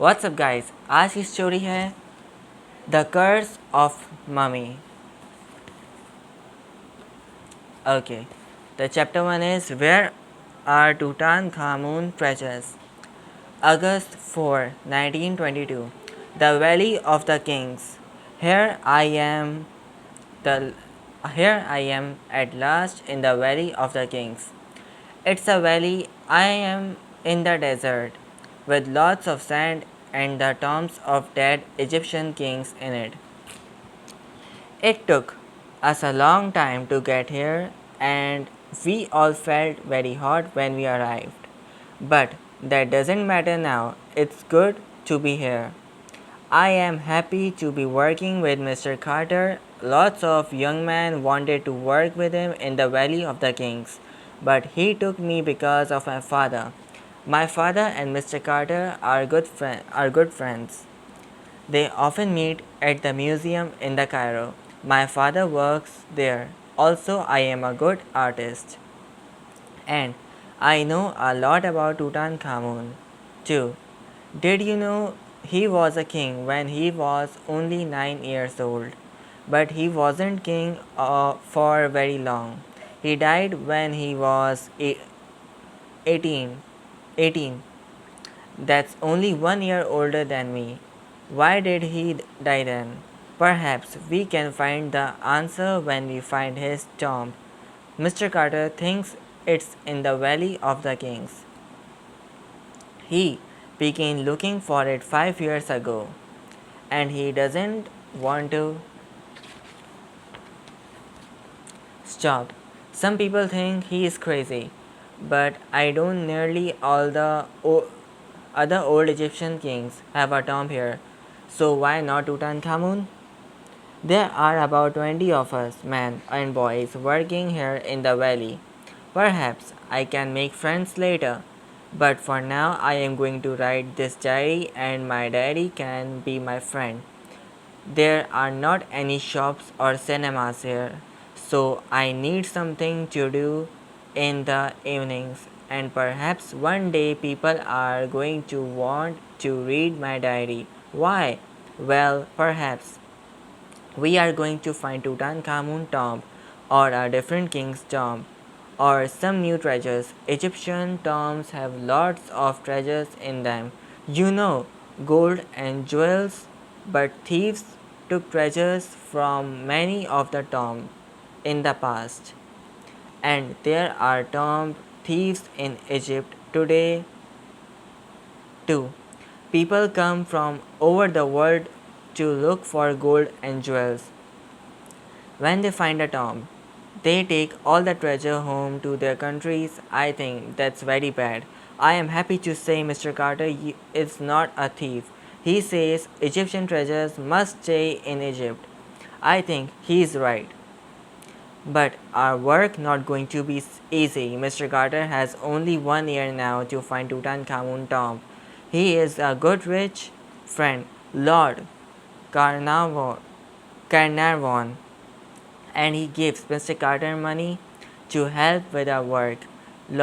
WhatsApp guys, आज की story है the curse of mummy. Okay, the chapter 1 is Where are Tutankhamun treasures? August 4, 1922. The Valley of the Kings. Here I am the Here I am at last in the Valley of the Kings. It's a valley. I am in the desert with lots of sand and the tombs of dead Egyptian kings in it. It took us a long time to get here, and we all felt very hot when we arrived. But that doesn't matter now. It's good to be here. I am happy to be working with Mr. Carter. Lots of young men wanted to work with him in the Valley of the Kings, but he took me because of my father. My father and Mr. Carter are good friends. They often meet at the museum in the Cairo. My father works there. Also, I am a good artist. And I know a lot about Tutankhamun too. Did you know he was a king when he was only 9 years old? But he wasn't king for very long. He died when he was 18. 18. That's only 1 year older than me. Why did he die then? Perhaps we can find the answer when we find his tomb. Mr. Carter thinks it's in the Valley of the Kings. He began looking for it 5 years ago, and he doesn't want to stop. Some people think he is crazy, but I don't. Nearly all the other old Egyptian kings have a tomb here, so why not Tutankhamun? There are about 20 of us, men and boys, working here in the valley. Perhaps I can make friends later, but for now I am going to write this diary and my diary can be my friend. There are not any shops or cinemas here, so I need something to do in the evenings, and perhaps one day people are going to want to read my diary. Why? Well, perhaps we are going to find Tutankhamun tomb or a different king's tomb or some new treasures. Egyptian tombs have lots of treasures in them. You know, gold and jewels, but thieves took treasures from many of the tombs in the past. And there are tomb thieves in Egypt today too. People come from over the world to look for gold and jewels. When they find a tomb, they take all the treasure home to their countries. I think that's very bad. I am happy to say Mr. Carter is not a thief. He says Egyptian treasures must stay in Egypt. I think he is right. But our work not going to be easy. Mr. Carter has only 1 year now to find Tutankhamun tomb. He is a good rich friend, Lord Carnarvon, and he gives Mr. Carter money to help with our work.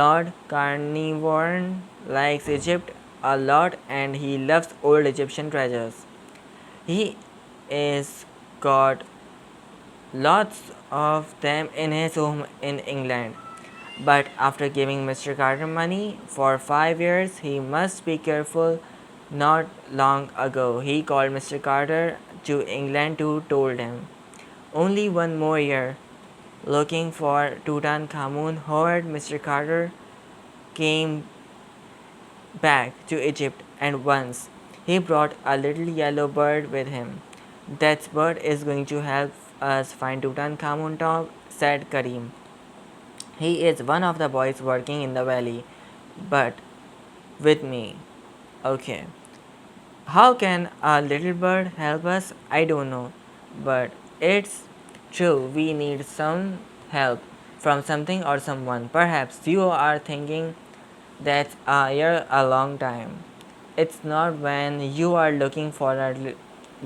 Lord Carnarvon likes Egypt a lot and he loves old Egyptian treasures. He is got lots of them in his home in England. But after giving Mr. Carter money for 5 years, he must be careful. Not long ago, he called Mr. Carter to England to told him, only one more year. Looking for Tutankhamun, Howard Mr. Carter came back to Egypt, and once he brought a little yellow bird with him. That bird is going to help us find Tutankhamun tomb, said Karim. He is one of the boys working in the valley, but with me. Okay. How can a little bird help us? I don't know. But it's true, we need some help from something or someone. Perhaps you are thinking that's a year a long time. It's not when you are looking for a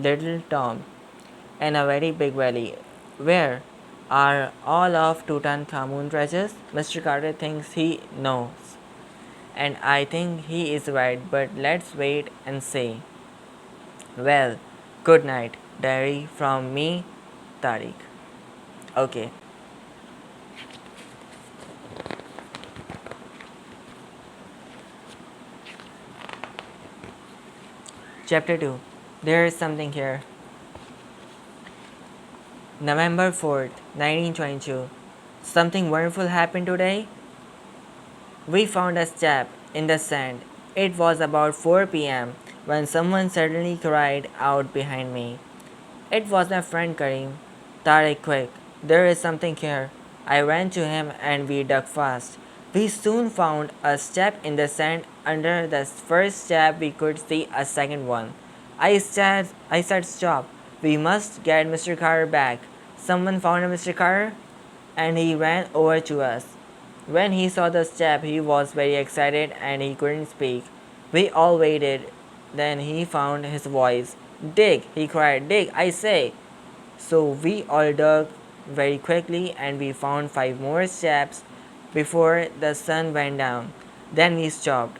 little tomb in a very big valley. Where are all of Tutankhamun treasures? Mr. Carter thinks he knows. And I think he is right, but let's wait and see. Well, good night, diary from me, Tariq. Okay, chapter 2. There is something here. November 4th, 1922. Something wonderful happened today. We found a step in the sand. It was about 4 pm when someone suddenly cried out behind me. It was my friend Karim. Tariq, quick, there is something here. I ran to him and we dug fast. We soon found a step in the sand. Under the first step, we could see a second one. I said, stop. We must get Mr. Carter back. Someone found Mr. Carter and he ran over to us. When he saw the step, he was very excited and he couldn't speak. We all waited. Then he found his voice. Dig, he cried, dig, I say. So we all dug very quickly and we found 5 more steps before the sun went down. Then we stopped.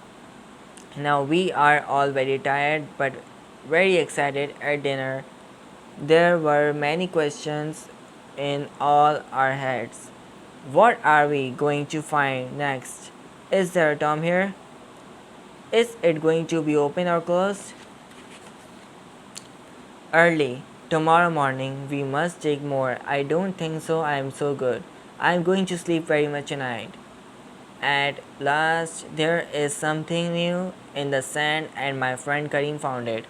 Now we are all very tired but very excited at dinner. There were many questions in all our heads. What are we going to find next? Is there a Tom here? Is it going to be open or closed? Early. Tomorrow morning we must dig more. I don't think so. I am so good. I am going to sleep very much tonight. At last, there is something new in the sand, and my friend Karim found it.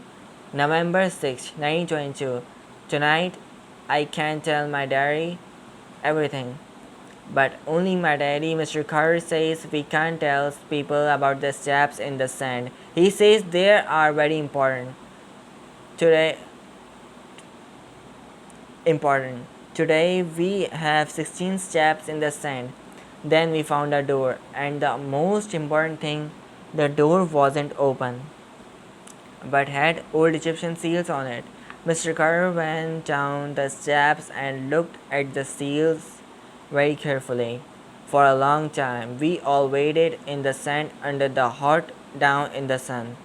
November 6th, 1922. Tonight, I can tell my diary everything. But only my daddy, Mr. Carter, says we can't tell people about the steps in the sand. He says they are very important. Today, important. Today we have 16 steps in the sand. Then we found a door, and the most important thing, the door wasn't open but had old Egyptian seals on it. Mr. Carter went down the steps and looked at the seals very carefully. For a long time, we all waited in the sand under the hot down in the sun.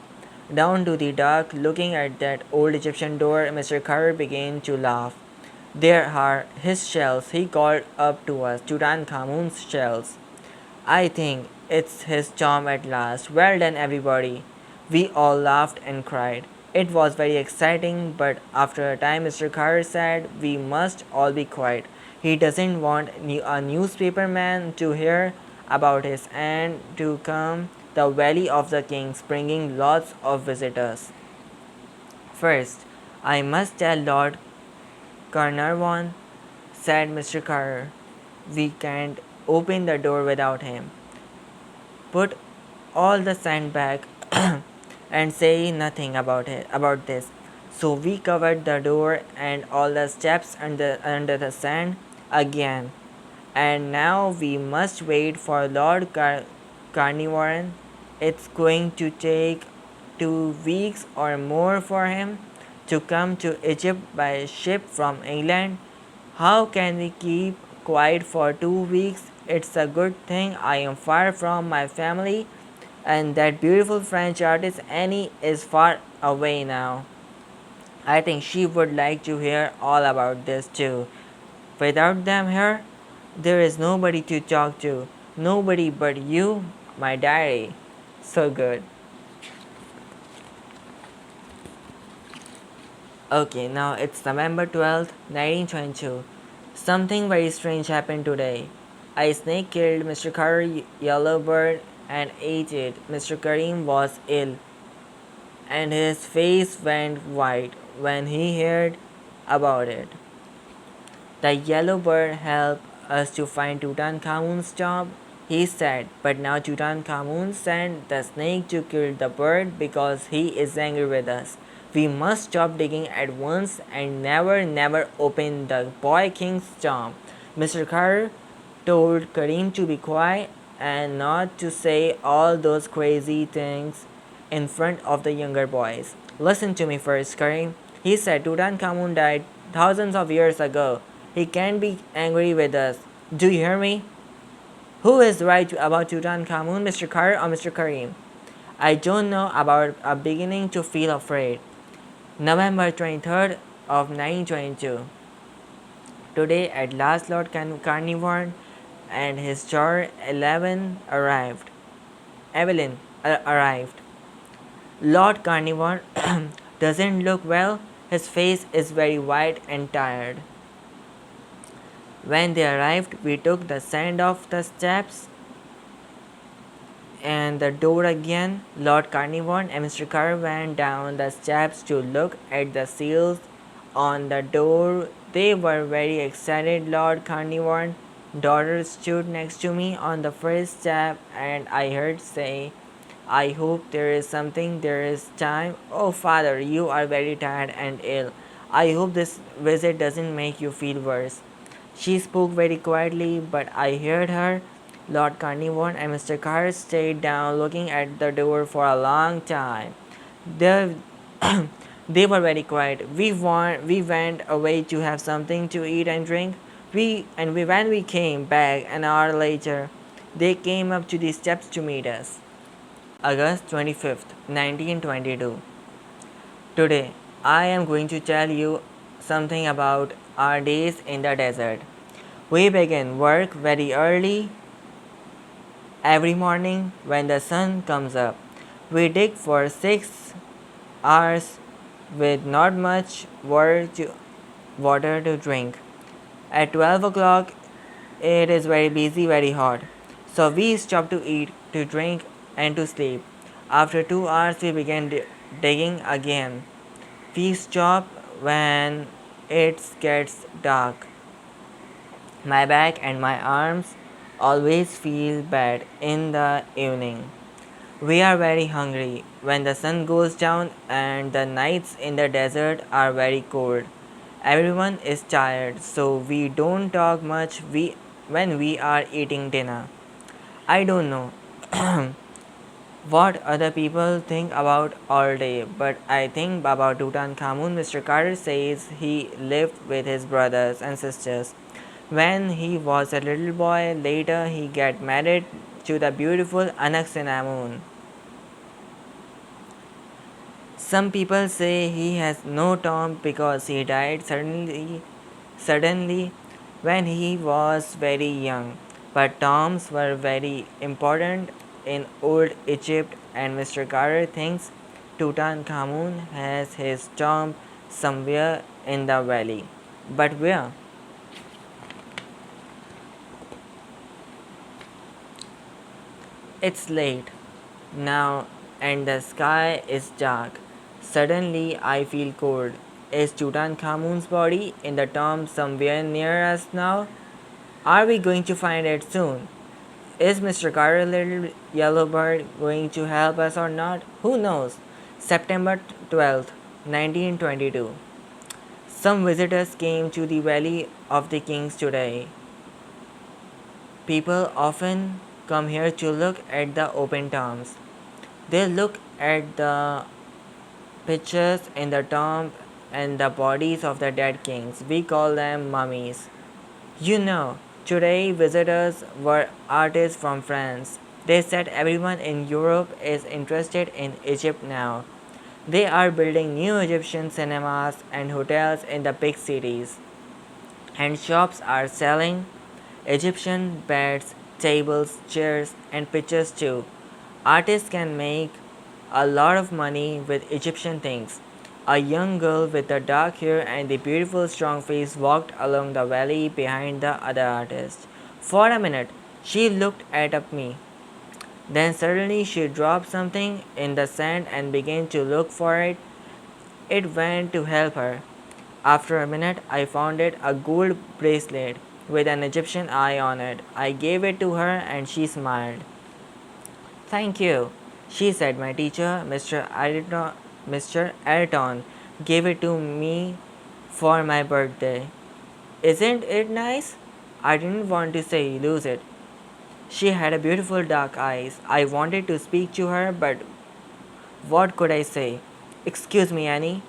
Down to the dark, looking at that old Egyptian door, Mr. Carter began to laugh. There are his shells, he called up to us, Tutankhamun's shells. I think it's his charm at last. Well done, everybody. We all laughed and cried. It was very exciting, but after a time, Mr. Carter said, we must all be quiet. He doesn't want a newspaper man to hear about his aunt to come the Valley of the Kings, bringing lots of visitors. First, I must tell Lord Carnarvon, said Mr. Carter. We can't open the door without him. Put all the sand back and say nothing about this. So we covered the door and all the steps under the sand again. And now we must wait for Lord Carnivore. It's going to take 2 weeks or more for him to come to Egypt by ship from England. How can we keep quiet for 2 weeks? It's a good thing I am far from my family, and that beautiful French artist Annie is far away now. I think she would like to hear all about this too. Without them here, there is nobody to talk to. Nobody but you, my diary. So good. Okay, now it's November 12th, 1922. Something very strange happened today. A snake killed Mr. Carter Yellowbird and ate it. Mr. Karim was ill, and his face went white when he heard about it. The yellow bird helped us to find Tutankhamun's tomb, he said, but now Tutankhamun sent the snake to kill the bird because he is angry with us. We must stop digging at once and never open the boy king's tomb. Mr. Carter told Karim to be quiet and not to say all those crazy things in front of the younger boys. Listen to me first, Karim. He said Tutankhamun died thousands of years ago. He can't be angry with us. Do you hear me? Who is right about Tutankhamun, Mr. Carter or Mr. Kareem? I don't know about a beginning to feel afraid. November 23rd of 1922. Today at last Lord Carnarvon and his daughter Evelyn arrived. Lord Carnarvon doesn't look well. His face is very white and tired. When they arrived, we took the sand off the steps and the door again. Lord Carnarvon and Mr. Carr went down the steps to look at the seals on the door. They were very excited. Lord Carnarvon's daughter stood next to me on the first step, and I heard say, I hope there is something, there is time. Oh, father, you are very tired and ill. I hope this visit doesn't make you feel worse. She spoke very quietly, but I heard her. Lord Carnarvon and Mr. Carr stayed down looking at the door for a long time. They, they were very quiet. We went away to have something to eat and drink. When we came back an hour later, they came up to the steps to meet us. August 25th, 1922. Today, I am going to tell you something about our days in the desert. We begin work very early every morning when the sun comes up. We dig for 6 hours with not much water to drink. At 12 o'clock, it is very busy, very hot. So we stop to eat, to drink, and to sleep. After 2 hours, we begin digging again. We stop when it gets dark. My back and my arms always feel bad in the evening. We are very hungry when the sun goes down and the nights in the desert are very cold. Everyone is tired, so we don't talk much when we are eating dinner. I don't know what other people think about all day, but I think about Tutankhamun. Mr. Carter says he lived with his brothers and sisters. When he was a little boy, later he got married to the beautiful Anaxinamun. Some people say he has no tomb because he died suddenly when he was very young. But tombs were very important in old Egypt, and Mr. Carter thinks Tutankhamun has his tomb somewhere in the valley. But where? It's late now and the sky is dark. Suddenly I feel cold. Is Tutankhamun's body in the tomb somewhere near us now? Are we going to find it soon? Is Mr. Carter Little Yellow Bird going to help us or not? Who knows? September 12th, 1922. Some visitors came to the Valley of the Kings today. People often come here to look at the open tombs. They look at the pictures in the tomb and the bodies of the dead kings. We call them mummies. You know, today visitors were artists from France. They said everyone in Europe is interested in Egypt now. They are building new Egyptian cinemas and hotels in the big cities. And shops are selling Egyptian beds, tables, chairs, and pictures too. Artists can make a lot of money with Egyptian things. A young girl with the dark hair and the beautiful strong face walked along the valley behind the other artist. For a minute, she looked at me. Then suddenly she dropped something in the sand and began to look for it. It went to help her. After a minute, I found it, a gold bracelet with an Egyptian eye on it. I gave it to her and she smiled. Thank you, she said. My teacher, Mr. Ayrton, gave it to me for my birthday. Isn't it nice? I didn't want to say lose it. She had a beautiful dark eyes. I wanted to speak to her, but what could I say? Excuse me, Annie.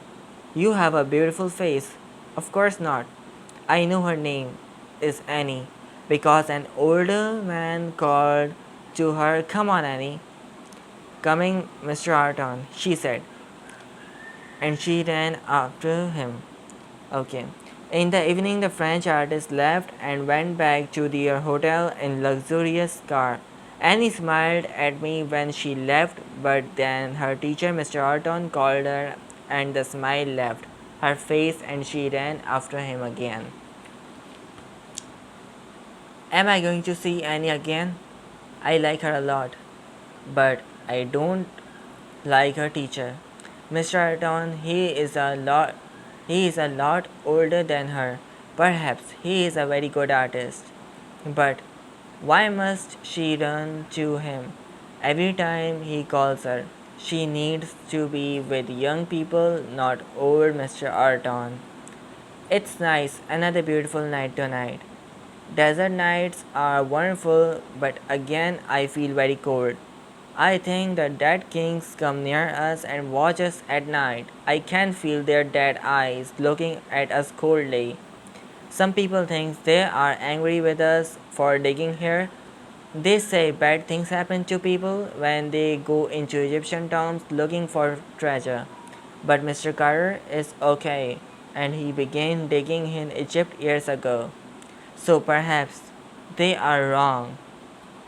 You have a beautiful face. Of course not. I know her name is Annie because an older man called to her, "Come on, Annie." "Coming, Mr. Arton," she said, and she ran after him. Okay. In the evening, the French artist left and went back to their hotel in luxurious car. Annie smiled at me when she left, but then her teacher, Mr. Orton, called her, and the smile left her face, and she ran after him again. Am I going to see Annie again? I like her a lot, but I don't like her teacher. Mr. Arton, he is a lot older than her. Perhaps he is a very good artist. But why must she run to him every time he calls her? She needs to be with young people, not old Mr. Arton. It's nice, another beautiful night tonight. Desert nights are wonderful, but again I feel very cold. I think the dead kings come near us and watch us at night. I can feel their dead eyes looking at us coldly. Some people think they are angry with us for digging here. They say bad things happen to people when they go into Egyptian tombs looking for treasure. But Mr. Carter is okay, and he began digging in Egypt years ago. So perhaps they are wrong.